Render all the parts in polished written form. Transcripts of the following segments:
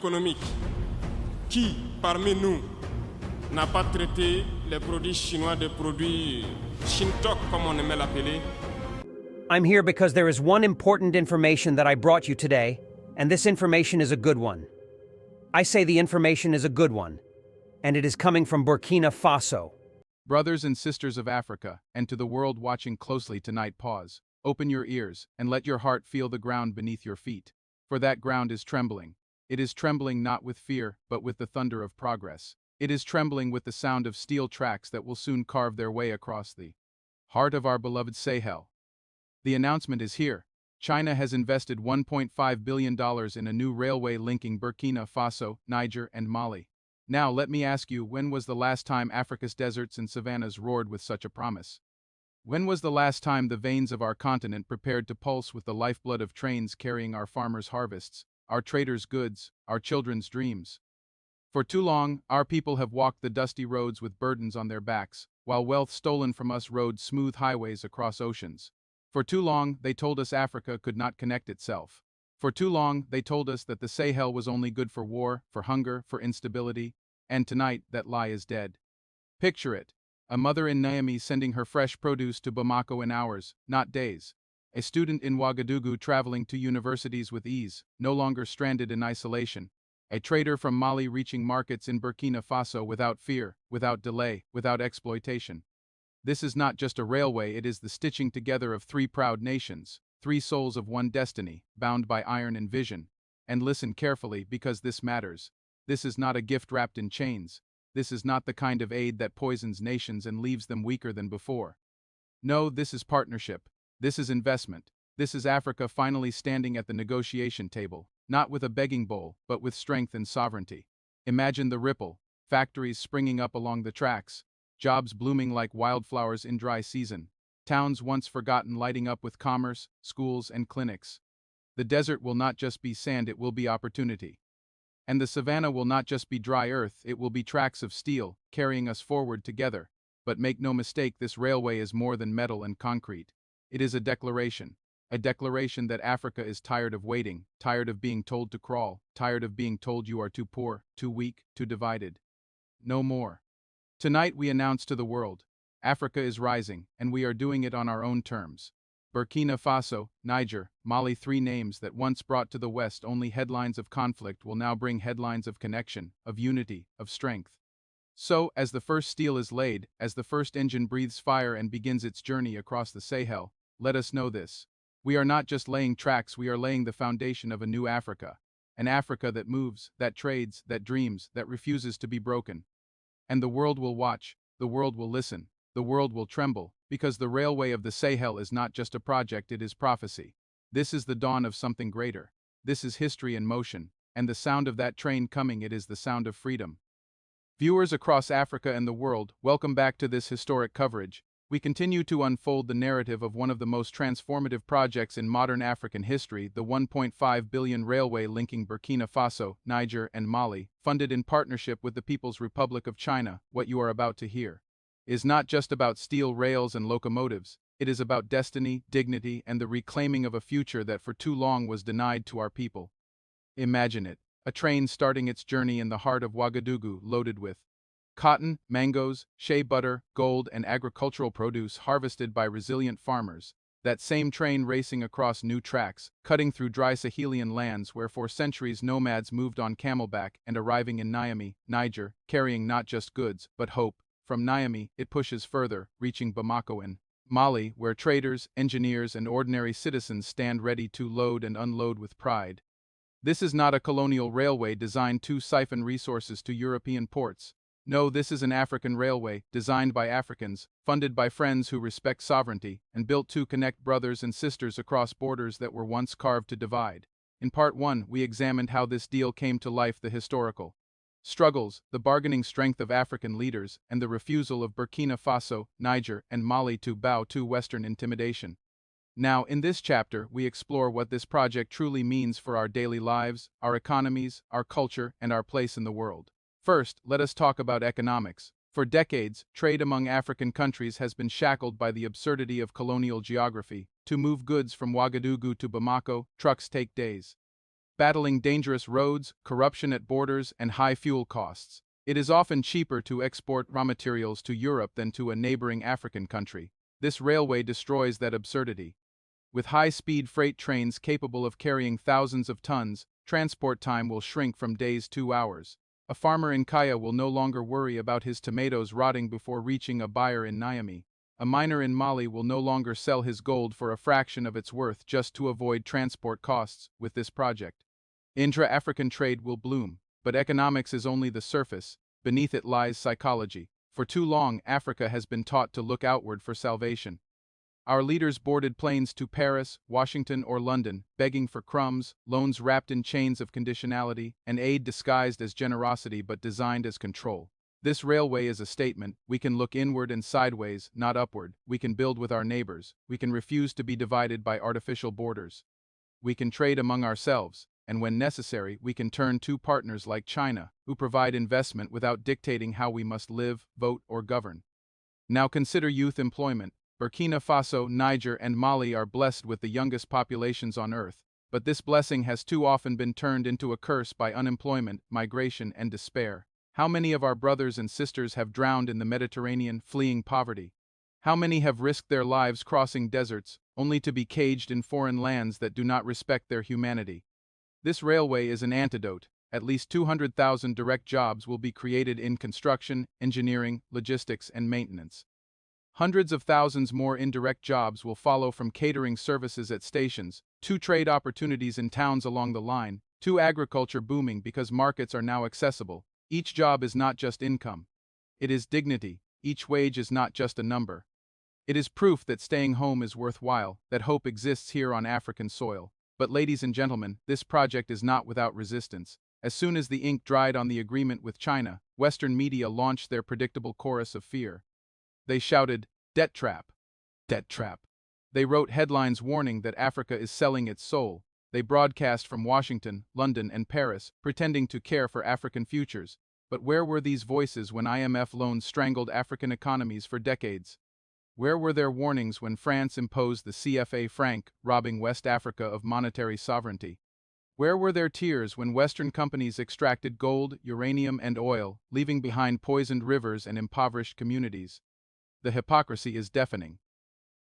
économique. Qui, parmi nous, n'a pas traité les produits chinois des produits Shintok, comme on aimait l'appeler? I'm here because there is one important information that I brought you today, and this information is a good one. I say the information is a good one, and it is coming from Burkina Faso. Brothers and sisters of Africa, and to the world watching closely tonight, pause, open your ears, and let your heart feel the ground beneath your feet. For that ground is trembling. It is trembling not with fear, but with the thunder of progress. It is trembling with the sound of steel tracks that will soon carve their way across the heart of our beloved Sahel. The announcement is here. China has invested $1.5 billion in a new railway linking Burkina Faso, Niger, and Mali. Now, let me ask you, when was the last time Africa's deserts and savannas roared with such a promise? When was the last time the veins of our continent prepared to pulse with the lifeblood of trains carrying our farmers' harvests, our traders' goods, our children's dreams? For too long, our people have walked the dusty roads with burdens on their backs, while wealth stolen from us rode smooth highways across oceans. For too long, they told us Africa could not connect itself. For too long, they told us that the Sahel was only good for war, for hunger, for instability, and tonight that lie is dead. Picture it. A mother in Niamey sending her fresh produce to Bamako in hours, not days. A student in Ouagadougou traveling to universities with ease, no longer stranded in isolation. A trader from Mali reaching markets in Burkina Faso without fear, without delay, without exploitation. This is not just a railway, it is the stitching together of three proud nations, three souls of one destiny, bound by iron and vision. And listen carefully, because this matters. This is not a gift wrapped in chains. This is not the kind of aid that poisons nations and leaves them weaker than before. No, this is partnership. This is investment. This is Africa finally standing at the negotiation table, not with a begging bowl, but with strength and sovereignty. Imagine the ripple, factories springing up along the tracks, jobs blooming like wildflowers in dry season, towns once forgotten lighting up with commerce, schools, and clinics. The desert will not just be sand, it will be opportunity. And the savanna will not just be dry earth, it will be tracks of steel, carrying us forward together. But make no mistake, this railway is more than metal and concrete. It is a declaration that Africa is tired of waiting, tired of being told to crawl, tired of being told you are too poor, too weak, too divided. No more. Tonight we announce to the world, Africa is rising, and we are doing it on our own terms. Burkina Faso, Niger, Mali, three names that once brought to the West only headlines of conflict will now bring headlines of connection, of unity, of strength. So, as the first steel is laid, as the first engine breathes fire and begins its journey across the Sahel, let us know this. We are not just laying tracks, we are laying the foundation of a new Africa. An Africa that moves, that trades, that dreams, that refuses to be broken. And the world will watch, the world will listen, the world will tremble, because the railway of the Sahel is not just a project, it is prophecy. This is the dawn of something greater. This is history in motion, and the sound of that train coming, it is the sound of freedom. Viewers across Africa and the world, welcome back to this historic coverage. We continue to unfold the narrative of one of the most transformative projects in modern African history, the $1.5 billion railway linking Burkina Faso, Niger, and Mali, funded in partnership with the People's Republic of China. What you are about to hear is not just about steel rails and locomotives. It is about destiny, dignity, and the reclaiming of a future that for too long was denied to our people. Imagine it, a train starting its journey in the heart of Ouagadougou loaded with cotton, mangoes, shea butter, gold, and agricultural produce harvested by resilient farmers. That same train racing across new tracks, cutting through dry Sahelian lands where for centuries nomads moved on camelback, and arriving in Niamey, Niger, carrying not just goods, but hope. From Niamey, it pushes further, reaching Bamako and Mali, where traders, engineers, and ordinary citizens stand ready to load and unload with pride. This is not a colonial railway designed to siphon resources to European ports. No, this is an African railway, designed by Africans, funded by friends who respect sovereignty, and built to connect brothers and sisters across borders that were once carved to divide. In Part 1, we examined how this deal came to life, the historical struggles, the bargaining strength of African leaders, and the refusal of Burkina Faso, Niger, and Mali to bow to Western intimidation. Now, in this chapter, we explore what this project truly means for our daily lives, our economies, our culture, and our place in the world. First, let us talk about economics. For decades, trade among African countries has been shackled by the absurdity of colonial geography. To move goods from Ouagadougou to Bamako, trucks take days. battling dangerous roads, corruption at borders, and high fuel costs. It is often cheaper to export raw materials to Europe than to a neighboring African country. This railway destroys that absurdity. With high-speed freight trains capable of carrying thousands of tons, transport time will shrink from days to 2 hours. A farmer in Kaya will no longer worry about his tomatoes rotting before reaching a buyer in Niamey. A miner in Mali will no longer sell his gold for a fraction of its worth just to avoid transport costs with this project. Intra-African trade will bloom, but economics is only the surface. Beneath it lies psychology. For too long, Africa has been taught to look outward for salvation. Our leaders boarded planes to Paris, Washington, or London, begging for crumbs, loans wrapped in chains of conditionality, and aid disguised as generosity but designed as control. This railway is a statement. We can look inward and sideways, not upward. We can build with our neighbors. We can refuse to be divided by artificial borders. We can trade among ourselves, and when necessary, we can turn to partners like China, who provide investment without dictating how we must live, vote, or govern. Now consider youth employment. Burkina Faso, Niger, and Mali are blessed with the youngest populations on earth, but this blessing has too often been turned into a curse by unemployment, migration, and despair. How many of our brothers and sisters have drowned in the Mediterranean fleeing poverty? How many have risked their lives crossing deserts, only to be caged in foreign lands that do not respect their humanity? This railway is an antidote. At least 200,000 direct jobs will be created in construction, engineering, logistics, and maintenance. Hundreds of thousands more indirect jobs will follow from catering services at stations, 2 trade opportunities in towns along the line, 2 agriculture booming because markets are now accessible. Each job is not just income. It is dignity. Each wage is not just a number. It is proof that staying home is worthwhile, that hope exists here on African soil. But ladies and gentlemen, this project is not without resistance. As soon as the ink dried on the agreement with China, Western media launched their predictable chorus of fear. They shouted, "Debt trap! Debt trap!" They wrote headlines warning that Africa is selling its soul. They broadcast from Washington, London, and Paris, pretending to care for African futures. But where were these voices when IMF loans strangled African economies for decades? Where were their warnings when France imposed the CFA franc, robbing West Africa of monetary sovereignty? Where were their tears when Western companies extracted gold, uranium, and oil, leaving behind poisoned rivers and impoverished communities? The hypocrisy is deafening.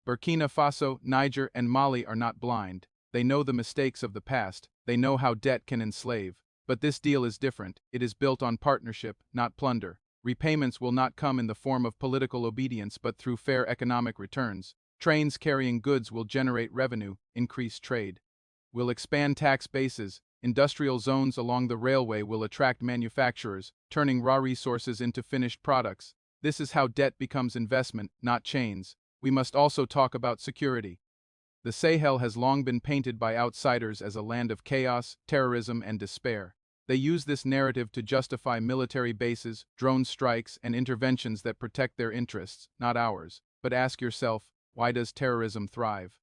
Burkina Faso, Niger, and Mali are not blind. They know the mistakes of the past. They know how debt can enslave. But this deal is different. It is built on partnership, not plunder. Repayments will not come in the form of political obedience but through fair economic returns. Trains carrying goods will generate revenue, increase trade. Will expand tax bases. Industrial zones along the railway will attract manufacturers, turning raw resources into finished products. This is how debt becomes investment, not chains. We must also talk about security. The Sahel has long been painted by outsiders as a land of chaos, terrorism, and despair. They use this narrative to justify military bases, drone strikes, and interventions that protect their interests, not ours. But ask yourself, why does terrorism thrive?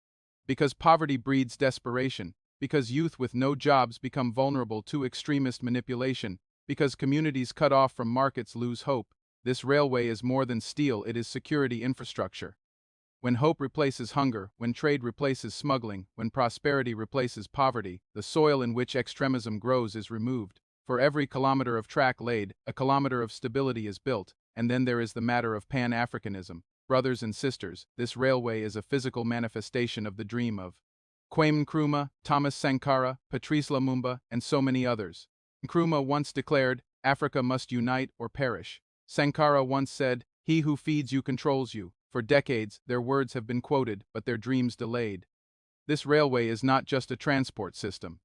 Because poverty breeds desperation, because youth with no jobs become vulnerable to extremist manipulation, because communities cut off from markets lose hope. This railway is more than steel, it is security infrastructure. When hope replaces hunger, when trade replaces smuggling, when prosperity replaces poverty, the soil in which extremism grows is removed. For every kilometer of track laid, a kilometer of stability is built, and then there is the matter of Pan-Africanism. Brothers and sisters, this railway is a physical manifestation of the dream of Kwame Nkrumah, Thomas Sankara, Patrice Lumumba, and so many others. Nkrumah once declared, "Africa must unite or perish." Sankara once said, "He who feeds you controls you." For decades, their words have been quoted, but their dreams delayed. This railway is not just a transport system.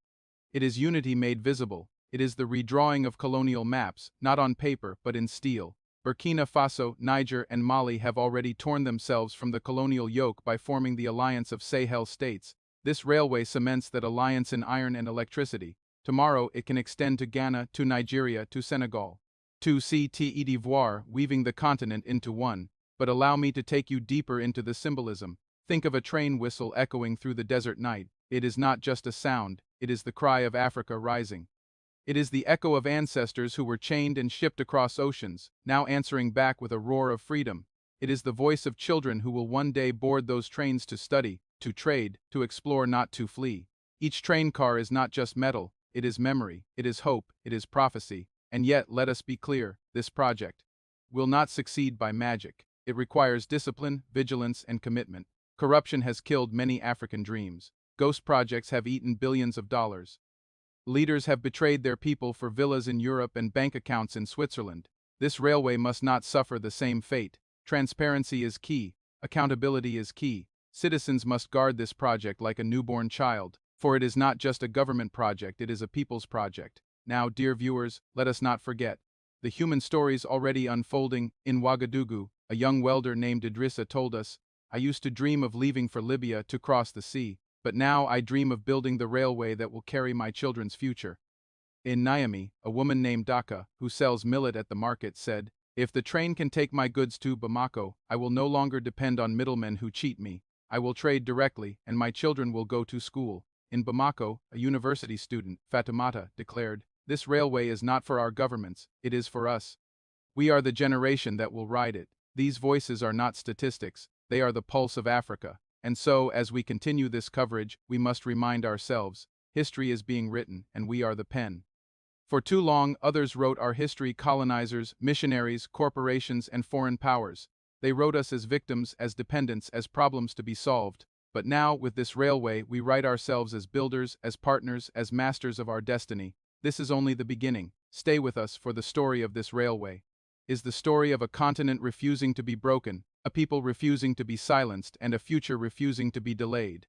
It is unity made visible. It is the redrawing of colonial maps, not on paper, but in steel. Burkina Faso, Niger, and Mali have already torn themselves from the colonial yoke by forming the alliance of Sahel states. This railway cements that alliance in iron and electricity. Tomorrow, it can extend to Ghana, to Nigeria, to Senegal, to Cote d'Ivoire, weaving the continent into one. But allow me to take you deeper into the symbolism. Think of a train whistle echoing through the desert night. It is not just a sound, it is the cry of Africa rising. It is the echo of ancestors who were chained and shipped across oceans, now answering back with a roar of freedom. It is the voice of children who will one day board those trains to study, to trade, to explore, not to flee. Each train car is not just metal, it is memory, it is hope, it is prophecy, and yet, let us be clear, this project will not succeed by magic. It requires discipline, vigilance, and commitment. Corruption has killed many African dreams. Ghost projects have eaten billions of dollars. Leaders have betrayed their people for villas in Europe and bank accounts in Switzerland. This railway must not suffer the same fate. Transparency is key. Accountability is key. Citizens must guard this project like a newborn child, for it is not just a government project, it is a people's project. Now, dear viewers, let us not forget the human stories already unfolding. In Ouagadougou, a young welder named Idrissa told us, "I used to dream of leaving for Libya to cross the sea, but now I dream of building the railway that will carry my children's future." In Niamey, a woman named Daka, who sells millet at the market, said, "If the train can take my goods to Bamako, I will no longer depend on middlemen who cheat me. I will trade directly, and my children will go to school." In Bamako, a university student, Fatimata, declared, "This railway is not for our governments, it is for us. We are the generation that will ride it." These voices are not statistics, they are the pulse of Africa. And so, as we continue this coverage, we must remind ourselves, history is being written, and we are the pen. For too long, others wrote our history: colonizers, missionaries, corporations, and foreign powers. They wrote us as victims, as dependents, as problems to be solved. But now, with this railway, we write ourselves as builders, as partners, as masters of our destiny. This is only the beginning. Stay with us, for the story of this railway is the story of a continent refusing to be broken, a people refusing to be silenced, and a future refusing to be delayed.